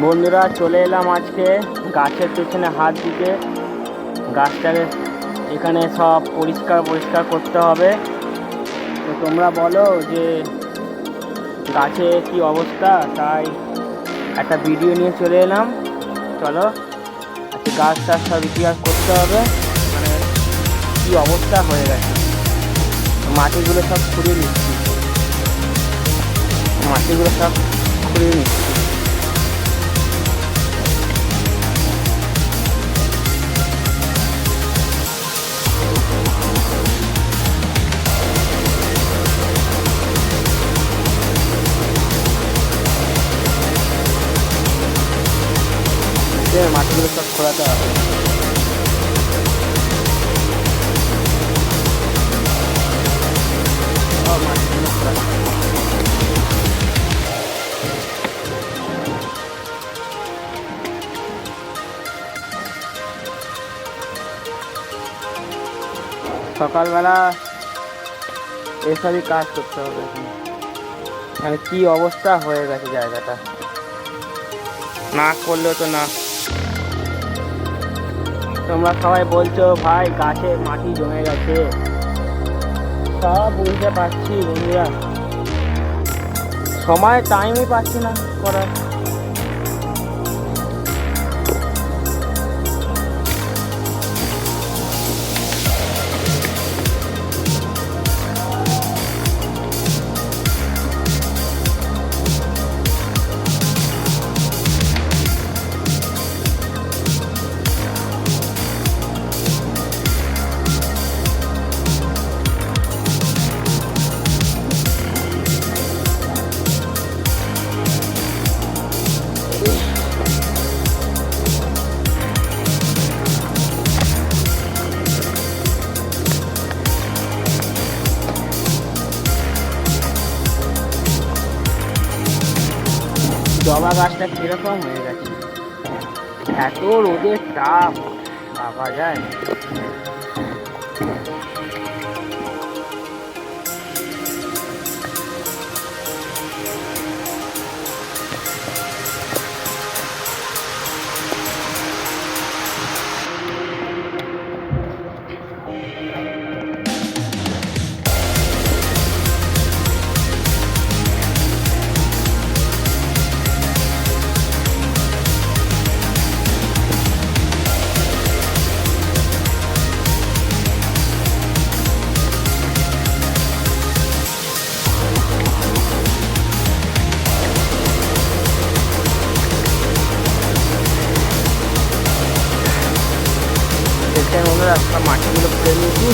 বন্ধুরা, চলে এলাম আজকে গাছের পেছনে হাত দিতে। গাছটাকে এখানে সব পরিষ্কার করতে হবে। তো তোমরা বলো যে গাছে কি অবস্থা, তাই একটা ভিডিও নিয়ে চলে এলাম। চলো আজকে গাছটা সব ইতিহাস করতে হবে, মানে কি অবস্থা হয়ে গেছে। মাটিগুলো সব খুঁড়িয়ে নিচ্ছি। মাটিগুলো সব খোলাতে হবে। মাটিগুলো খোলাতে হবে। সকালবেলা এসবই কাজ করতে হবে। মানে কি অবস্থা হয়ে গেছে জায়গাটা, না করলেও তো না। তোমরা সবাই বলছো ভাই গাছে মাটি জমে গেছে, সব বুঝতে পারছি বন্ধুরা, সময় টাইমই পাচ্ছি না করার। জবা গাছটা কিরকম হয়ে গেছে, এত রোদের তাপ ভাবা যায়। রাস্তা মাটিগুলো খুঁড়ে নিয়েছি।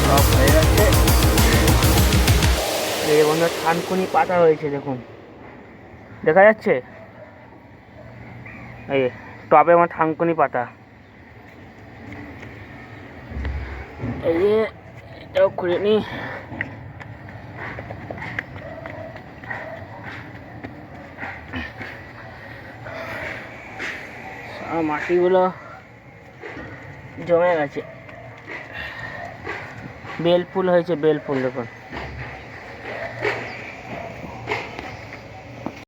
সব হয়ে গেছে। এই বন্ধুরা থানকুনি পাতা হয়েছে, দেখুন দেখা যাচ্ছে। এই টবে আমার থানকুনি পাতা, এই যে এটাও খুঁড়ে নি। মাটিগুলো জমে গেছে। বেল ফুল হয়েছে, বেল ফুল দেখুন।